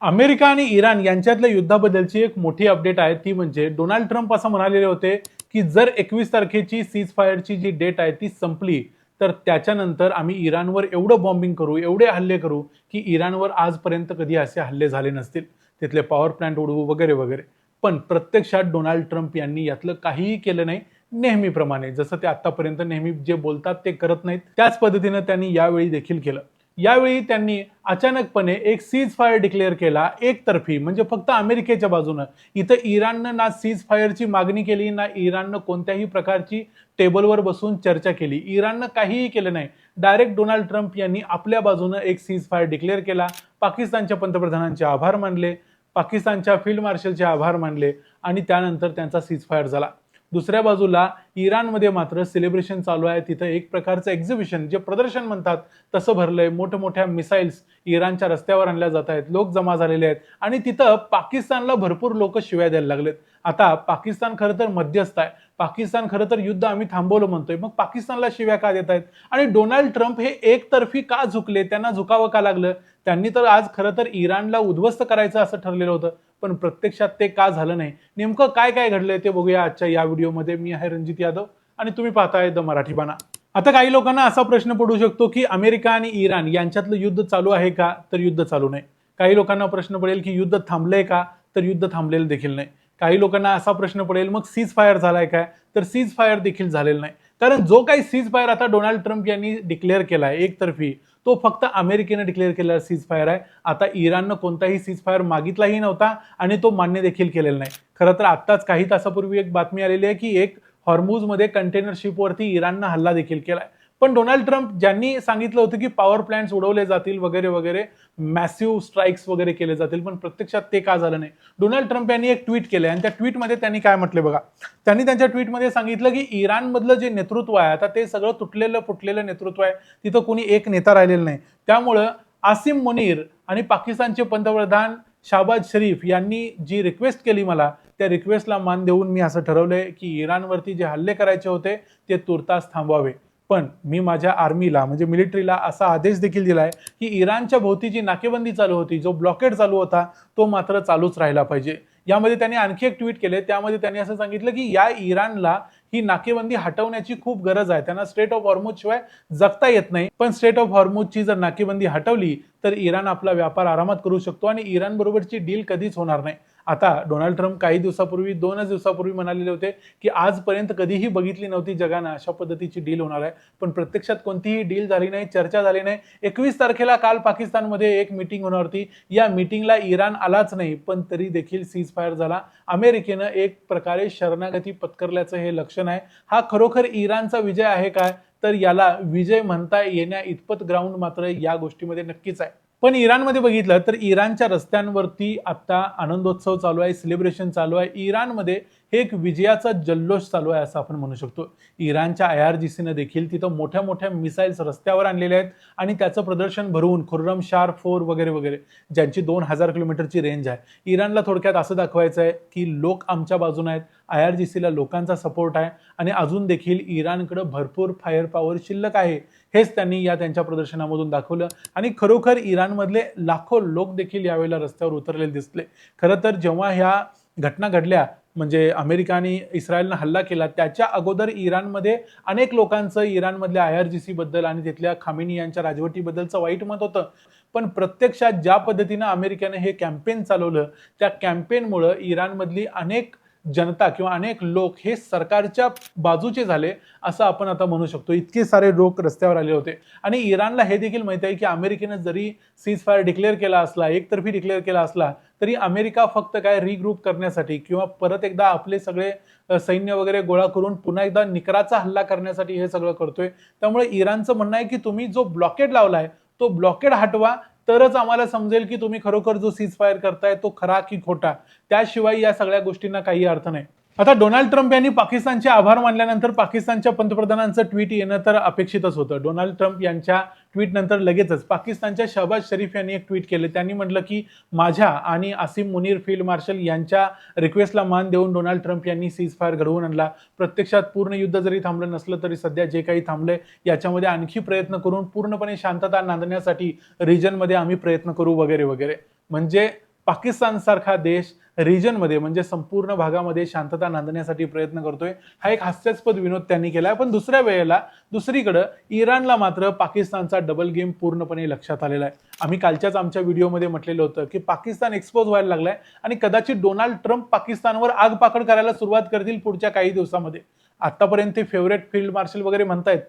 America आणि Iran यांच्यातल्या युद्धाबद्दलची एक मोठी अपडेट आहे, ती म्हणजे डोनाल्ड ट्रम्प असं म्हणालेले होते की जर 21 तारखेची सीज फायरची जी डेट आहे ती संपली तर त्याच्यानंतर आम्ही इराणवर एवढं बॉम्बिंग करू, एवढे हल्ले करू की इराणवर आजपर्यंत कधी असे हल्ले झाले नसतील, तिथले पॉवर प्लांट उडवू वगैरे वगैरे. पण प्रत्यक्षात डोनाल्ड ट्रम्प यांनी यातलं काहीही केलं नाही. नेहमीप्रमाणे जसं ते आतापर्यंत नेहमी जे बोलतात ते करत नाहीत, त्याच पद्धतीनं त्यांनी यावेळी देखील केलं. यावेळी त्यांनी अचानकपणे एक सीज फायर डिक्लेअर केला, एकतर्फी, म्हणजे फक्त अमेरिकेच्या बाजूनं. इथं इराणनं ना सीज फायरची मागणी केली, ना इराणनं कोणत्याही प्रकारची टेबलवर बसून चर्चा केली. इराणनं काहीही केलं नाही. डायरेक्ट डोनाल्ड ट्रम्प यांनी आपल्या बाजूनं एक सीज फायर डिक्लेअर केला. पाकिस्तानच्या पंतप्रधानांचे आभार मानले, पाकिस्तानच्या फील्ड मार्शलचे आभार मानले आणि त्यानंतर त्यांचा सीज फायर झाला. दुसऱ्या बाजूला इराणमध्ये मात्र सेलिब्रेशन चालू आहे. तिथं एक प्रकारचं एक्झिबिशन, जे प्रदर्शन म्हणतात तसं भरलंय. मोठमोठ्या मिसाईल्स इराणच्या रस्त्यावर आणल्या जात आहेत, लोक जमा झालेले आहेत आणि तिथं पाकिस्तानला भरपूर लोक शिव्या द्यायला लागलेत. आता पाकिस्तान खरं तर मध्यस्थ आहे. पाकिस्तान खरं तर युद्ध आम्ही थांबवलं म्हणतोय, मग पाकिस्तानला शिव्या का देत आहेत? आणि डोनाल्ड ट्रम्प हे एकतर्फी का झुकले, त्यांना झुकावं का लागलं? त्यांनी तर आज खरं तर इराणला उद्ध्वस्त करायचं असं ठरलेलं होतं, पण प्रत्यक्षात ते का झालं नाही? नेमकं काय काय घडलंय ते बघूया आजच्या या व्हिडिओमध्ये. मी आहे रणजित यादव आणि तुम्ही पाहताय द मराठी बाणा. आता काही लोकांना असा प्रश्न पडू शकतो की अमेरिका आणि इराण यांच्यातलं युद्ध चालू आहे का? तर युद्ध चालू नाही. काही लोकांना प्रश्न पडेल की युद्ध थांबलंय का? तर युद्ध थांबलेलं देखील नाही. काही लोकांना असा प्रश्न पडेल मग सीज फायर झालाय काय? तर सीज फायर देखील झालेलं नाही. कारण जो काही सीज फायर आता डोनाल्ड ट्रम्प यांनी डिक्लेअर केलाय एकतर्फी, तो फक्त अमेरिकेने डिक्लेअर केलेला सीज फायर आहे. आता इराणनं कोणताही सीज फायर मागितलाही नव्हता आणि तो मान्य देखील केलेला नाही. खरं तर आत्ताच काही तासापूर्वी एक बातमी आलेली आहे की एक हॉर्मुझमध्ये कंटेनर शिपवरती इराणनं हल्ला देखील केलाय. पण डोनाल्ड ट्रम्प ज्यांनी सांगितलं होतं की पॉवर प्लांट्स उडवले जातील वगैरे वगैरे, मॅसिव्ह स्ट्राईक्स वगैरे केले जातील, पण प्रत्यक्षात ते का झालं नाही? डोनाल्ड ट्रम्प यांनी एक ट्विट केलंय आणि त्या ट्विटमध्ये त्यांनी काय म्हटले बघा. त्यांनी त्यांच्या ट्विटमध्ये सांगितलं की इराणमधलं जे नेतृत्व आहे आता ते सगळं तुटलेलं फुटलेलं नेतृत्व आहे, तिथं कोणी एक नेता राहिलेला नाही. त्यामुळं आसिम मुनीर आणि पाकिस्तानचे पंतप्रधान शाहबाज शरीफ यांनी जी रिक्वेस्ट केली मला, त्या रिक्वेस्टला मान देऊन मी असं ठरवलंय की इराणवरती जे हल्ले करायचे होते ते तुर्तास थांबवावे. पण मी माझ्या आर्मीला म्हणजे मिलिटरीला असा आदेश देखील दिलाय की इराणच्या भोवती जी नाकेबंदी चालू होती, जो ब्लॉकेड चालू होता, तो मात्र चालूच राहिला पाहिजे. यामध्ये त्यांनी आणखी एक ट्विट केले. त्यामध्ये त्यांनी असं सांगितलं की या इराणला ही नाकेबंदी हटवण्याची खूप गरज आहे. त्यांना स्ट्रेट ऑफ हॉर्मुझ शिवाय जगता येत नाही. पण स्ट्रेट ऑफ हॉर्मुझची जर नाकेबंदी हटवली तर इराण आपला व्यापार आरामात करू शकतो आणि इराण बरोबरची डील कधीच होणार नाही. आता डोनाल्ड ट्रम्प काही दिवसापूर्वी, 2च दिवसापूर्वी म्हणालेले होते की आजपर्यंत कधीही बघितली नव्हती जगानं अशा पद्धतीची डील होणार आहे. पण प्रत्यक्षात कोणतीही डील झाली नाही, चर्चा झाली नाही. 21 तारखेला काल पाकिस्तानमध्ये एक मीटिंग होणार होती. या मीटिंगला इराण आलाच नाही, पण तरी देखील सीज फायर झाला. अमेरिकेनं एक प्रकारे शरणागती पत्करल्याचं हे लक्षण आहे. हा खरोखर इराणचा विजय आहे काय? तर याला विजय म्हणता येण्या इतपत ग्राउंड मात्र या गोष्टीमध्ये नक्कीच आहे. पण इराणमध्ये बघितलं तर इराणच्या रस्त्यांवरती आता आनंदोत्सव चालू आहे, सेलिब्रेशन चालू आहे. इराणमध्ये हे एक विजयाचा जल्लोष चालू आहे असं आपण म्हणू शकतो. इराणच्या IRGCनं देखील तिथं मोठ्या मोठ्या मिसाईल्स रस्त्यावर आणलेल्या आहेत आणि त्याचं प्रदर्शन भरवून खुर्रमशार 4 वगैरे वगैरे, ज्यांची 2000 किलोमीटरची रेंज आहे. इराणला थोडक्यात असं दाखवायचं आहे की लोक आमच्या बाजूने आहेत, IRGCला लोकांचा सपोर्ट आहे आणि अजून देखील इराणकडे भरपूर फायर पॉवर शिल्लक आहे. हेच त्यांनी या त्यांच्या प्रदर्शनामधून दाखवलं आणि खरोखर इराणमधले लाखो लोक देखील यावेळेला रस्त्यावर उतरलेले दिसले. खरं तर जेव्हा ह्या घटना घडल्या, म्हणजे अमेरिका आणि इस्रायलनं हल्ला केला, त्याच्या अगोदर इराणमध्ये अनेक लोकांचं इराणमधल्या IRGC बद्दल आणि तिथल्या खामेनी यांच्या राजवटीबद्दलचं वाईट मत होतं. पण प्रत्यक्षात ज्या पद्धतीनं अमेरिकेनं हे कॅम्पेन चालवलं, त्या कॅम्पेनमुळं इराणमधली अनेक जनता किंवा अनेक लोक हे सरकारच्या बाजूचे झाले असं आपण आता म्हणू शकतो. इतके सारे लोक रस्त्यावर आले होते आणि इराणला हे देखील माहिती आहे की अमेरिकेनं जरी सीज फायर डिक्लेअर केला असला, एकतर्फी डिक्लेअर केला असला, तरी अमेरिका फक्त काय रिग्रुप करण्यासाठी किंवा परत एकदा आपले सगळे सैन्य वगैरे गोळा करून पुन्हा एकदा निकराचा हल्ला करण्यासाठी हे सगळं करतोय. त्यामुळे इराणचं म्हणणं आहे की तुम्ही जो ब्लॉकेड लावलाय तो ब्लॉकेड हटवा, तरच आम्हाला समजेल की तुम्ही खरोखर जो सीज फायर करताय तो खरा की खोटा. त्याशिवाय या सगळ्या गोष्टींना काही अर्थ नाही. आता डोनाल्ड ट्रम्प यांनी पाकिस्तानचे आभार मानल्यानंतर पाकिस्तानच्या पंतप्रधानांचं ट्विट येणं तर अपेक्षितच होतं. डोनाल्ड ट्रम्प यांच्या ट्विट नंतर लगेचच पाकिस्तानच्या शहबाज शरीफ यांनी एक ट्विट केले. त्यांनी म्हटलं की माझ्या आणि आसिम मुनीर फील्ड मार्शल यांच्या रिक्वेस्टला मान देऊन डोनाल्ड ट्रम्प यांनी सीज फायर घडवून आणला. प्रत्यक्षात पूर्ण युद्ध जरी थांबलं नसलं तरी सध्या जे काही थांबलंय याच्यामध्ये आणखी प्रयत्न करून पूर्णपणे शांतता नांदण्यासाठी रिजनमध्ये आम्ही प्रयत्न करू वगैरे वगैरे. म्हणजे पाकिस्तान सारखा देश रिजनमध्ये म्हणजे संपूर्ण भागामध्ये शांतता नांदण्यासाठी प्रयत्न करतोय, हा एक हास्यास्पद विनोद त्यांनी केलाय. पण दुसऱ्या वेळेला दुसरीकडे इराणला मात्र पाकिस्तानचा डबल गेम पूर्णपणे लक्षात आलेला आहे. आम्ही कालच्याच आमच्या व्हिडिओमध्ये म्हटलेलं होतं की पाकिस्तान एक्सपोज व्हायला लागलाय आणि कदाचित डोनाल्ड ट्रम्प पाकिस्तानवर आगपाखड करायला सुरुवात करतील पुढच्या काही दिवसामध्ये. आतापर्यंत ते फेवरेट फील्ड मार्शल वगैरे म्हणतायत,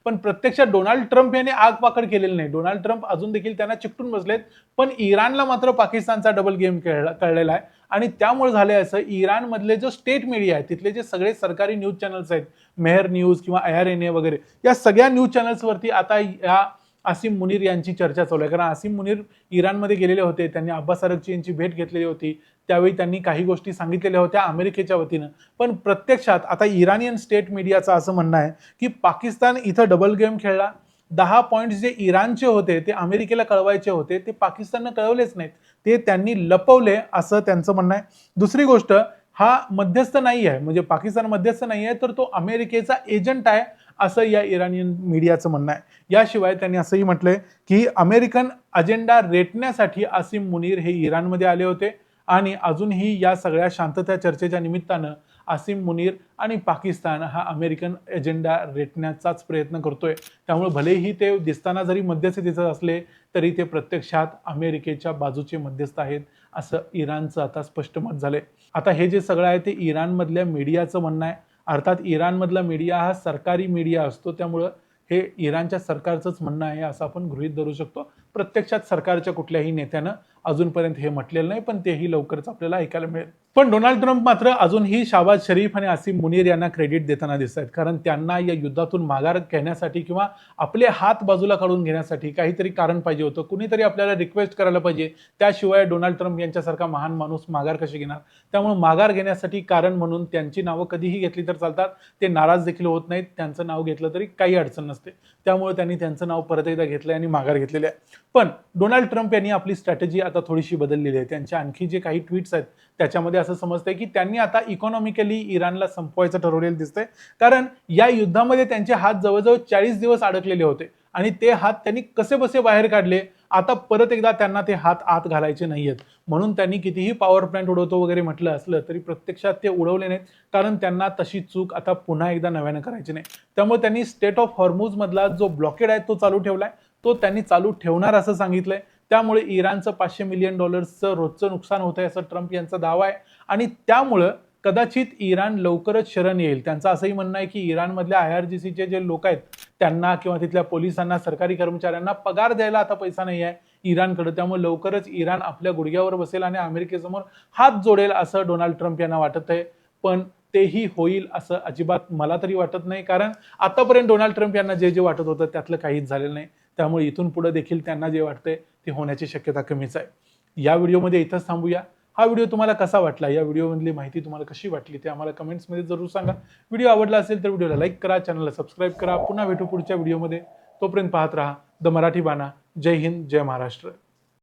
पण प्रत्यक्षात डोनाल्ड ट्रम्प यांनी आगपाखड केलेली नाही. डोनाल्ड ट्रम्प अजून देखील त्यांना चिकटून बसलेत, पण इराणला मात्र पाकिस्तानचा डबल गेम कळलेला आहे. आणि त्यामुळे झालंय असं, इराणमधले जो स्टेट मीडिया आहे, तिथले जे सगळे सरकारी न्यूज चॅनल्स आहेत, मेहर न्यूज किंवा IRNA वगैरे, या सगळ्या न्यूज चॅनल्सवरती आता या आसिम मुनीर यांची चर्चा चालू आहे. कारण आसिम मुनीर इराणमध्ये गेलेले होते, त्यांनी अब्बास अराघची यांची भेट घेतलेली होती. त्यावेळी त्यांनी काही गोष्टी सांगितलेल्या होत्या अमेरिकेच्या वतीनं. पण प्रत्यक्षात आता इराणियन स्टेट मीडियाचं असं म्हणणं आहे की पाकिस्तान इथं डबल गेम खेळला. 10 पॉइंट्स जे इराणचे होते ते अमेरिकेला कळवायचे होते, ते पाकिस्ताननं कळवलेच नाहीत, ते त्यांनी लपवले असं त्यांचं म्हणणं आहे. दुसरी गोष्ट, हा मध्यस्थ नाही आहे, म्हणजे पाकिस्तान मध्यस्थ नाही आहे, तर तो अमेरिकेचा एजंट आहे असं या इराणियन मीडियाचं म्हणणं आहे. याशिवाय त्यांनी असंही म्हटलंय की अमेरिकन अजेंडा रेटण्यासाठी आसिम मुनीर हे इराणमध्ये आले होते आणि अजूनही या सगळ्या शांतता चर्चेच्या निमित्तानं आसिम मुनीर आणि पाकिस्तान हा अमेरिकन एजेंडा रेटण्याचाच प्रयत्न करतोय. त्यामुळे भलेही ते दिसताना जरी मध्यस्थीचं असले तरी ते प्रत्यक्षात अमेरिकेच्या बाजूचे मध्यस्थ आहेत असं इराणचं आता स्पष्ट मत झालंय. आता हे जे सगळं आहे ते इराणमधल्या मीडियाचं म्हणणं आहे. अर्थात इराणमधला मीडिया हा सरकारी मीडिया असतो, त्यामुळं हे इराणच्या सरकारचंच म्हणणं आहे असं आपण गृहीत धरू शकतो. प्रत्यक्षात सरकारच्या कुठल्याही नेत्यानं अजूनपर्यंत हे म्हटलेलं नाही, पण तेही लवकरच आपल्याला ऐकायला मिळेल. पण डोनाल्ड ट्रम्प मात्र अजूनही शाहबाज शरीफ आणि आसिम मुनीर यांना क्रेडिट देताना दिसत आहेत. कारण त्यांना या युद्धातून माघार घेण्यासाठी किंवा आपले हात बाजूला काढून घेण्यासाठी काहीतरी कारण पाहिजे होतं, कुणीतरी आपल्याला रिक्वेस्ट करायला पाहिजे, त्याशिवाय डोनाल्ड ट्रम्प यांच्यासारखा महान माणूस माघार कशी घेणार. त्यामुळे माघार घेण्यासाठी कारण म्हणून त्यांची नावं कधीही घेतली तर चालतात, ते नाराज देखील होत नाहीत, त्यांचं नाव घेतलं तरी काही अडचण नसते. त्यामुळे त्यांनी त्यांचं नाव परत एकदा घेतलंय आणि माघार घेतलेली आहे. पण डोनाल्ड ट्रम्प यांनी आपली स्ट्रॅटेजी आता थोडीशी बदललेली आहे. त्यांच्या आणखी जे काही ट्विट्स आहेत त्याच्यामध्ये असं समजतंय की त्यांनी आता इकॉनॉमिकली इराणला संपवायचं ठरवलेलं दिसतंय. कारण या युद्धामध्ये त्यांचे हात जवळजवळ 40 दिवस अडकलेले होते आणि ते हात त्यांनी कसे बसे बाहेर काढले. आता परत एकदा त्यांना ते हात आत घालायचे नाहीयेत, म्हणून त्यांनी कितीही पॉवर प्लांट उडवतो वगैरे म्हटलं असलं तरी प्रत्यक्षात ते उडवले नाहीत, कारण त्यांना तशी चूक आता पुन्हा एकदा नव्यानं करायची नाही. त्यामुळे त्यांनी स्टेट ऑफ हॉर्मुझ मधला जो ब्लॉकेड आहे तो चालू ठेवलाय, तो त्यांनी चालू ठेवणार असं सांगितलंय. त्यामुळे इराणचं $500 मिलियन रोजचं नुकसान होत आहे असं ट्रम्प यांचा दावा आहे आणि त्यामुळं कदाचित इराण लवकरच शरण येईल. त्यांचं असंही म्हणणं आहे की इराणमधल्या IRGCचे जे लोक आहेत त्यांना किंवा तिथल्या पोलिसांना, सरकारी कर्मचाऱ्यांना पगार द्यायला आता पैसा नाही आहे इराणकडे. त्यामुळे लवकरच इराण आपल्या गुडघ्यावर बसेल आणि अमेरिकेसमोर हात जोडेल असं डोनाल्ड ट्रम्प यांना वाटत आहे. पण तेही होईल असं अजिबात मला तरी वाटत नाही, कारण आतापर्यंत डोनाल्ड ट्रम्प यांना जे जे वाटत होतं त्यातलं काहीच झालेलं नाही. त्यामुळे इथून पुढे देखील त्यांना जे वाटतंय ते होण्याची शक्यता कमीच आहे. या व्हिडिओमध्ये इथंच थांबूया. हा व्हिडिओ तुम्हाला कसा वाटला, या व्हिडिओमधली माहिती तुम्हाला कशी वाटली ते आम्हाला कमेंट्समध्ये जरूर सांगा. व्हिडिओ आवडला असेल तर व्हिडिओला लाईक करा, चॅनलला सबस्क्राईब करा. पुन्हा भेटू पुढच्या व्हिडिओमध्ये. तोपर्यंत पाहत राहा द मराठी बाणा. जय हिंद, जय महाराष्ट्र.